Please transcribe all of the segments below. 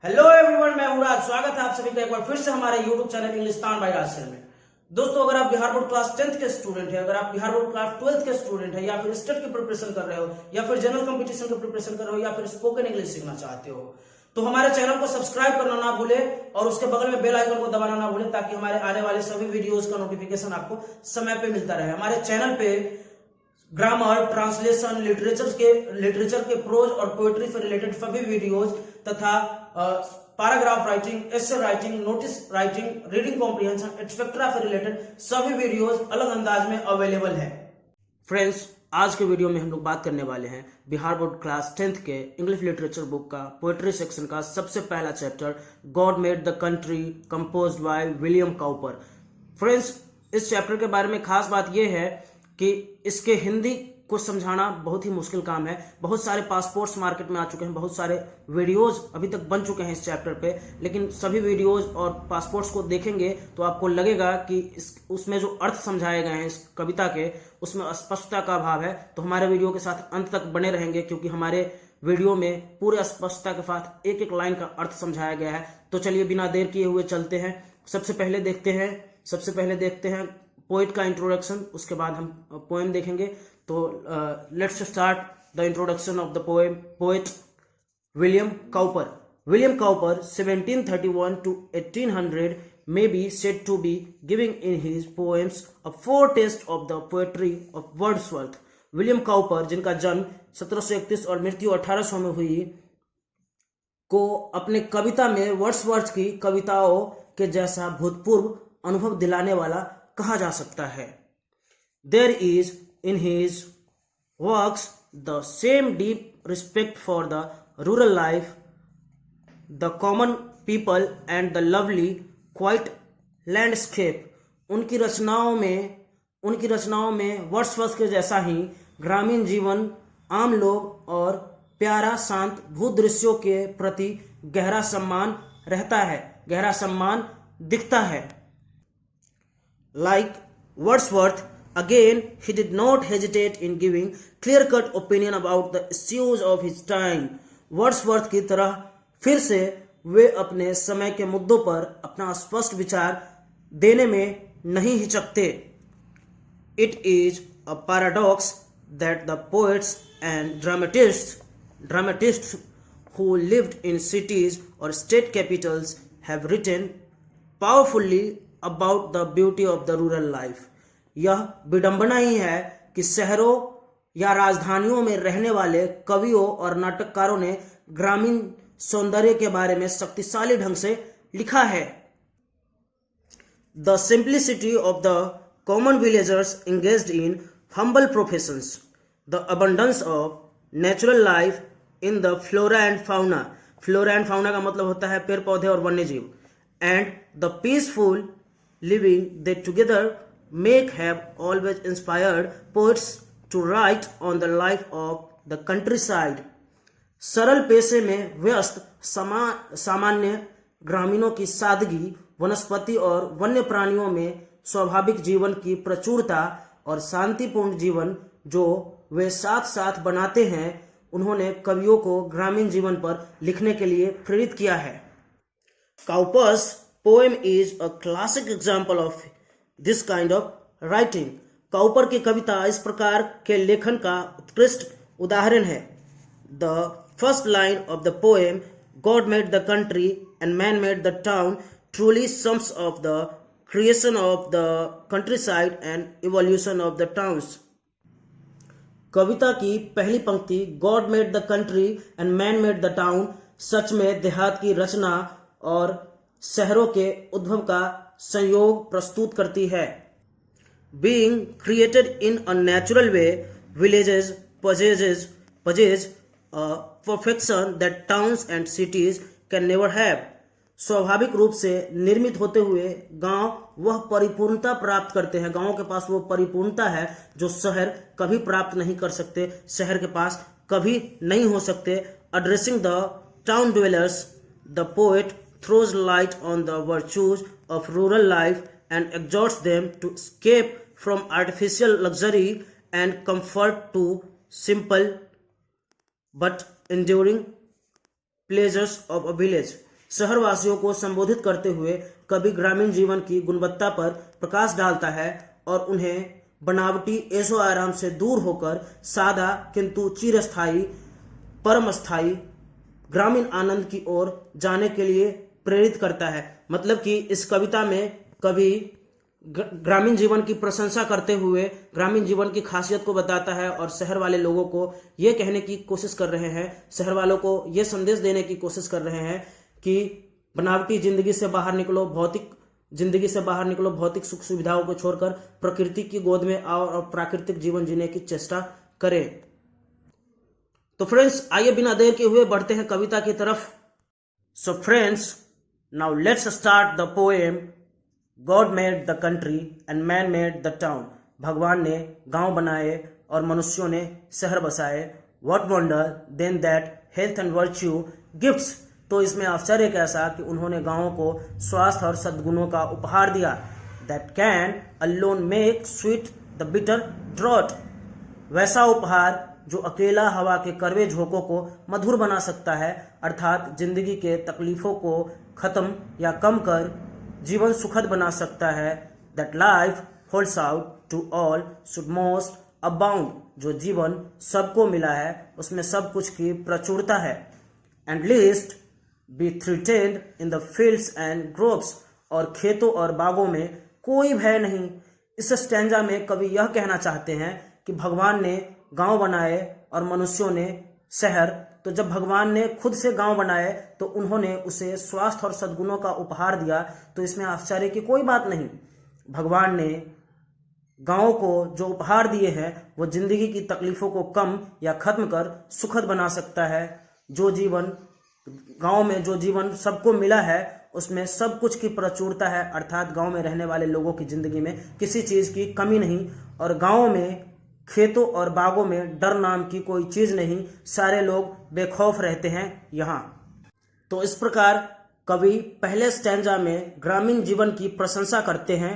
Hello everyone, मैं हूं राज। स्वागत है आप सभी का एक बार फिर से हमारे यूट्यूब चैनल इंग्लिस्तान बाय राज में। दोस्तों, अगर आप बिहार बोर्ड क्लास 10th के स्टूडेंट हैं, अगर आप बिहार बोर्ड क्लास 12th के स्टूडेंट हैं, या फिर स्टेट की प्रिपरेशन कर रहे हो, या फिर जनरल कंपटीशन की प्रिपरेशन कर रहे हो, या फिर स्पोकन इंग्लिश सीखना चाहते हो, तो हमारे चैनल को सब्सक्राइब करना ना भूलें और उसके बगल में बेल आइकन को दबाना ना भूलें, ताकि हमारे आने वाले सभी वीडियोस का नोटिफिकेशन आपको समय पे मिलता रहे। हमारे चैनल पे ग्रामर, ट्रांसलेशन, लिटरेचर के प्रोज और पोएट्री से रिलेटेड सभी वीडियोज तथा paragraph writing, essay writing, notice writing, reading comprehension etcetera से रिलेटेड सभी वीडियोज अलग अंदाज में अवेलेबल है। फ्रेंड्स, आज के वीडियो में हम लोग बात करने वाले हैं बिहार बोर्ड क्लास 10th के इंग्लिश लिटरेचर बुक का पोएट्री सेक्शन का सबसे पहला chapter, God made the country, composed by William Cowper. Friends, इस चैप्टर के बारे में खास बात यह है कि इसके हिंदी को समझाना बहुत ही मुश्किल काम है। बहुत सारे पासपोर्ट्स मार्केट में आ चुके हैं, बहुत सारे वीडियोज अभी तक बन चुके हैं इस चैप्टर पे, लेकिन सभी वीडियोज और पासपोर्ट्स को देखेंगे तो आपको लगेगा कि उसमें जो अर्थ समझाए गए हैं इस कविता के, उसमें स्पष्टता का अभाव है। तो हमारे वीडियो के साथ अंत तक बने रहेंगे, क्योंकि हमारे वीडियो में पूरे स्पष्टता के साथ एक एक लाइन का अर्थ समझाया गया है। तो चलिए बिना देर किए हुए चलते हैं। सबसे पहले देखते हैं पोएट का इंट्रोडक्शन, उसके बाद हम पोएम देखेंगे। तो let's start the introduction of the poet William Cowper. William Cowper 1731 to 1800 may be said to be giving in his poems a foretaste of the poetry of Wordsworth। William Cowper, जिनका जन्म 1731 और मृत्यु 1800 में हुई, को अपने कविता में वर्ड्सवर्थ की कविताओं के जैसा भूतपूर्व अनुभव दिलाने वाला कहा जा सकता है। There is in his works the same deep respect for the rural life, the common people and the lovely quiet landscape। उनकी रचनाओं में वर्ड्सवर्थ के जैसा ही ग्रामीण जीवन, आम लोग और प्यारा शांत भूदृश्यों के प्रति गहरा सम्मान दिखता है। Like Wordsworth, again, he did not hesitate in giving clear-cut opinion about the issues of his time। Wordsworth की तरह फिर से वे अपने समय के मुद्दों पर अपना स्पष्ट विचार देने में नहीं हिचकते। It is a paradox that the poets and dramatists who lived in cities or state capitals have written powerfully about the beauty of the rural life। यह विडंबना ही है कि शहरों या राजधानियों में रहने वाले कवियों और नाटककारों ने ग्रामीण सौंदर्य के बारे में शक्तिशाली ढंग से लिखा है। The simplicity of the common villagers engaged in humble professions, the abundance of natural life in the flora and fauna। Flora and fauna का मतलब होता है पेड़ पौधे और वन्य जीव। and the peaceful living they together make have always inspired poets to write on the life of the countryside। सरल पेशे में व्यस्त सामान्य ग्रामीणों की सादगी, वनस्पति और वन्य प्राणियों में स्वाभाविक जीवन की प्रचुरता और शांतिपूर्ण जीवन जो वे साथ साथ बनाते हैं, उन्होंने कवियों को ग्रामीण जीवन पर लिखने के लिए प्रेरित किया है। Cowper's poem is a classic example of this kind of writing। Cowper की कविता इस प्रकार के लेखन का उत्कृष्ट उदाहरण है। The first line of the poem, God made the country and man made the town, truly sums up the creation of the countryside and evolution of the towns। कविता की पहली पंक्ति God made the country and man made the town सच में देहात की रचना और शहरों के उद्भव का संयोग प्रस्तुत करती है। Being created in a natural way, villages possess a perfection that towns and cities can never have। स्वाभाविक रूप से निर्मित होते हुए गांव वह परिपूर्णता प्राप्त करते हैं। गांवों के पास वो परिपूर्णता है जो शहर कभी प्राप्त नहीं कर सकते, शहर के पास कभी नहीं हो सकते। Addressing the town dwellers, the poet throws light on the virtues of rural life and exhorts them to escape from artificial luxury and comfort to simple but enduring pleasures of a village। शहरवासियों को संबोधित करते हुए कवि ग्रामीण जीवन की गुणवत्ता पर प्रकाश डालता है और उन्हें बनावटी ऐशो आराम से दूर होकर सादा किंतु चिरस्थायी परम स्थायी ग्रामीण आनंद की ओर जाने के लिए प्रेरित करता है। मतलब कि इस कविता में कवि ग्रामीण जीवन की प्रशंसा करते हुए ग्रामीण जीवन की खासियत को बताता है और शहर वाले लोगों को ये कहने की कोशिश कर रहे हैं, शहर वालों को ये संदेश देने की कोशिश कर रहे हैं कि बनावटी जिंदगी से बाहर निकलो, भौतिक जिंदगी से बाहर निकलो, भौतिक सुख सुविधाओं को छोड़कर प्रकृति की गोद में आओ और प्राकृतिक जीवन जीने की चेष्टा करें। तो फ्रेंड्स, आइए बिना देर के हुए बढ़ते हैं कविता की तरफ। So friends, now let's start the poem God made the country and man made the town. भगवान ने गांव बनाए और मनुष्यों ने शहर बसाए। What wonder then that health and virtue gifts. तो इसमें आश्चर्य कैसा कि उन्होंने गांवों को स्वास्थ्य और सद्गुणों का उपहार दिया। That can alone make sweet the bitter draught. वैसा उपहार जो अकेला हवा के कड़वे झोंकों को मधुर बना सकता है, अर्थात जिंदगी के तकलीफों को खत्म या कम कर जीवन सुखद बना सकता है। That life holds out to all should most abound. जो जीवन सबको मिला है उसमें सब कुछ की प्रचुरता है। And least be threatened in the fields and groves. और खेतों और बागों में कोई भय नहीं। इस स्टैंजा में कवि यह कहना चाहते हैं कि भगवान ने गांव बनाए और मनुष्यों ने शहर। तो जब भगवान ने खुद से गांव बनाए तो उन्होंने उसे स्वास्थ्य और सद्गुणों का उपहार दिया। तो इसमें आश्चर्य की कोई बात नहीं। भगवान ने गांव को जो उपहार दिए हैं वो जिंदगी की तकलीफों को कम या खत्म कर सुखद बना सकता है। जो जीवन गांव में जो जीवन सबको मिला है उसमें सब कुछ की प्रचुरता है, अर्थात गांव में रहने वाले लोगों की जिंदगी में किसी चीज की कमी नहीं। और गांव में खेतों और बागों में डर नाम की कोई चीज नहीं। सारे लोग बेखौफ रहते हैं यहाँ। तो इस प्रकार कवि पहले स्टैंजा में ग्रामीण जीवन की प्रशंसा करते हैं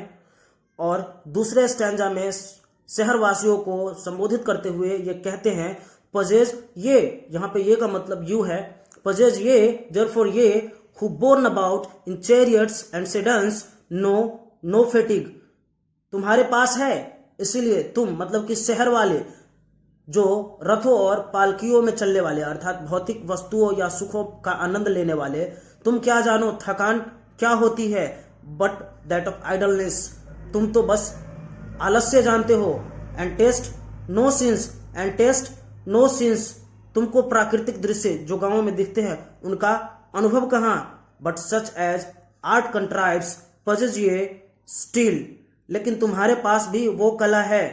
और दूसरे स्टैंजा में शहरवासियों को संबोधित करते हुए ये कहते हैं, पजेज ये, यहाँ पे ये का मतलब यू है, पजेज ye therefore ye who borne about in chariots and sedans know fatigue. तुम्हारे पास है इसीलिए तुम, मतलब कि शहर वाले जो रथों और पालकियों में चलने वाले, अर्थात भौतिक वस्तुओं या सुखों का आनंद लेने वाले, तुम क्या जानो थकान क्या होती है, बट दैट ऑफ आइडलनेस। तुम तो बस आलस्य जानते हो। And taste no sins. तुमको प्राकृतिक दृश्य जो गांवों में दिखते हैं उनका अनुभव कहाँ। But such as art contrives पजेज ये स्टील। लेकिन तुम्हारे पास भी वो कला है।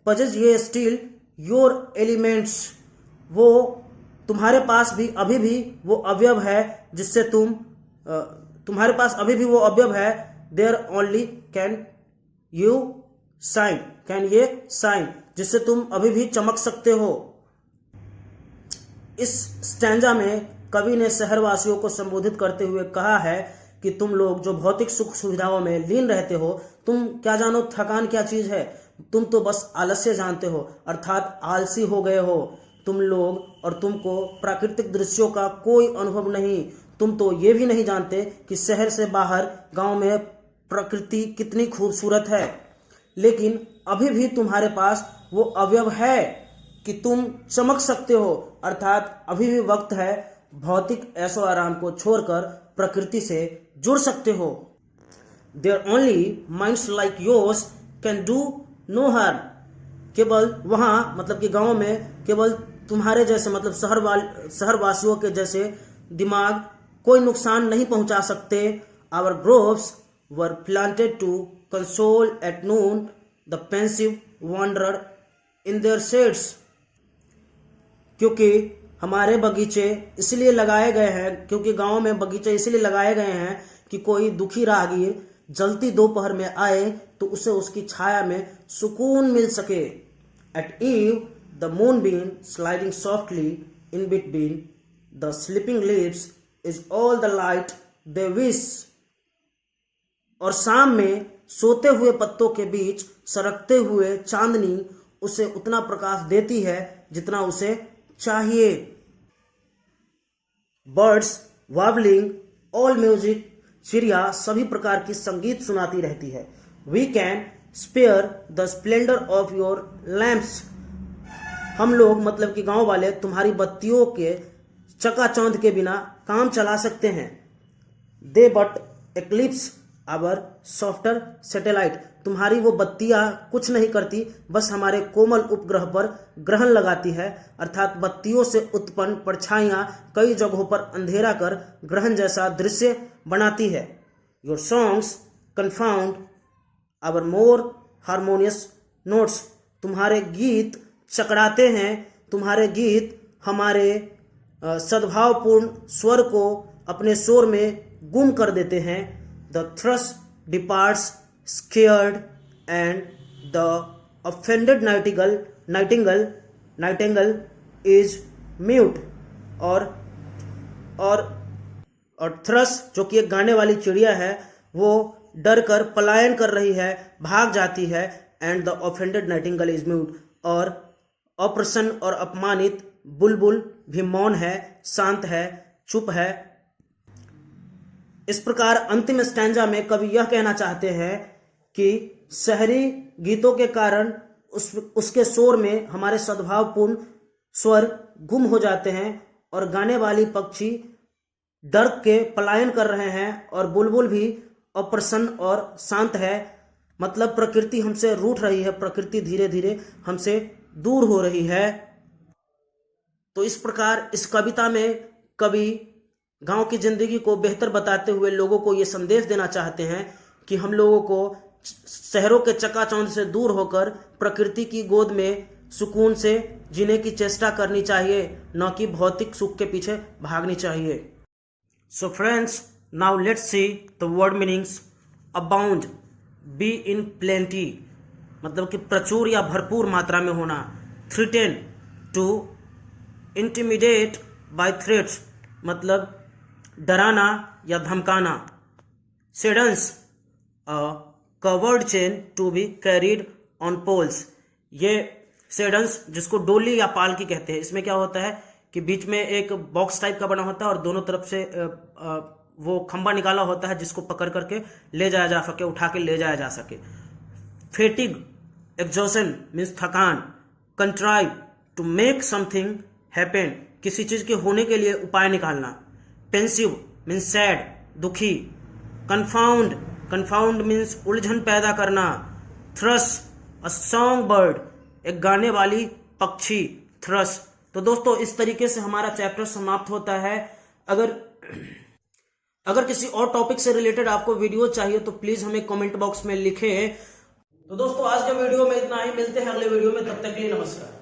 पजेज ये स्टील योर एलिमेंट्स। वो तुम्हारे पास भी अभी भी वो अवयव है जिससे तुम्हारे पास अभी भी वो अवयव है। देयर ओनली कैन ये साइन, जिससे तुम अभी भी चमक सकते हो। इस स्टैंजा में कवि ने शहरवासियों को संबोधित करते हुए कहा है कि तुम लोग जो भौतिक सुख सुविधाओं में लीन रहते हो, तुम क्या जानो थकान क्या चीज है। तुम तो बस आलस्य जानते हो, अर्थात आलसी हो गए हो तुम लोग, और तुमको प्राकृतिक दृश्यों का कोई अनुभव नहीं। तुम तो ये भी नहीं जानते कि शहर से बाहर गांव में प्रकृति कितनी खूबसूरत है। लेकिन अभी भी तुम्हारे पास वो अवयव है कि तुम चमक सकते हो, अर्थात अभी भी वक्त है भौतिक ऐशो आराम को छोड़कर प्रकृति से जुड़ सकते हो। There only minds like yours can do no harm. केवल वहां, मतलब कि गांव में केवल तुम्हारे जैसे, मतलब शहरवासियों के जैसे दिमाग कोई नुकसान नहीं पहुंचा सकते। Our groves were planted to console at noon the pensive wanderer in their shades. क्योंकि हमारे बगीचे इसलिए लगाए गए हैं, क्योंकि गांव में बगीचे इसलिए लगाए गए हैं कि कोई दुखी राहगीर जलती दोपहर में आए तो उसे उसकी छाया में सुकून मिल सके। At eve the moonbeam sliding softly in between the sleeping leaves is all the light they wish. और शाम में सोते हुए पत्तों के बीच सरकते हुए चांदनी उसे उतना प्रकाश देती है जितना उसे चाहिए। बर्ड्स वार्बलिंग ऑल म्यूजिक, चिड़िया सभी प्रकार की संगीत सुनाती रहती है। We can spare the splendour of your lamps, हम लोग मतलब कि गांव वाले तुम्हारी बत्तियों के चकाचौंध के बिना काम चला सकते हैं। They but eclipse our softer satellite, तुम्हारी वो बत्तियां कुछ नहीं करती, बस हमारे कोमल उपग्रह पर ग्रहण लगाती है, अर्थात बत्तियों से उत्पन्न परछाइयां कई जगहों पर अंधेरा कर ग्रहण जैसा दृश्य बनाती है। Your songs confound our more harmonious notes, तुम्हारे गीत चकराते हैं, तुम्हारे गीत हमारे सद्भावपूर्ण स्वर को अपने शोर में गुम कर देते हैं। The thrush departs scared and the offended nightingale is mute, और थ्रस जो कि एक गाने वाली चिड़िया है वो डर कर पलायन कर रही है, भाग जाती है। And the offended nightingale is mute, और अप्रसन्न और अपमानित बुलबुल भी मौन है, शांत है, चुप है। इस प्रकार अंतिम स्टैंजा में कवि यह कहना चाहते हैं कि शहरी गीतों के कारण उसके शोर में हमारे सद्भावपूर्ण स्वर गुम हो जाते हैं, और गाने वाली पक्षी डर के पलायन कर रहे हैं, और बुलबुल भी अप्रसन्न और शांत है। मतलब प्रकृति हमसे रूठ रही है, प्रकृति धीरे धीरे हमसे दूर हो रही है। तो इस प्रकार इस कविता में कवि गांव की जिंदगी को बेहतर बताते हुए लोगों को ये संदेश देना चाहते हैं कि हम लोगों को शहरों के चकाचौंध से दूर होकर प्रकृति की गोद में सुकून से जीने की चेष्टा करनी चाहिए, न कि भौतिक सुख के पीछे भागनी चाहिए। So friends, now let's see the word meanings. Abound, be in plenty, मतलब कि प्रचुर या भरपूर मात्रा में होना। Threaten, to intimidate by threats, मतलब डराना या धमकाना। Sedans, a covered chain to be carried on poles, ये सेडेंस जिसको डोली या पालकी कहते हैं, इसमें क्या होता है कि बीच में एक बॉक्स टाइप का बना होता है और दोनों तरफ से वो खंबा निकाला होता है जिसको पकड़ करके ले जाया जा सके, उठा के ले जाया जा सके। फेटिग, एग्जॉशन मीन्स थकान। Contrive, to make something happen, किसी चीज के होने के लिए उपाय निकालना। पेंसिव मीन्स सैड, दुखी। कन्फाउंड, कन्फाउंड मीन्स उलझन पैदा करना। थ्रस, अ सॉन्ग बर्ड, एक गाने वाली पक्षी। थ्रस। तो दोस्तों इस तरीके से हमारा चैप्टर समाप्त होता है। अगर किसी और टॉपिक से रिलेटेड आपको वीडियो चाहिए तो प्लीज हमें कमेंट बॉक्स में लिखें। तो दोस्तों आज के वीडियो में इतना ही, मिलते हैं अगले वीडियो में, तब तक के लिए नमस्कार।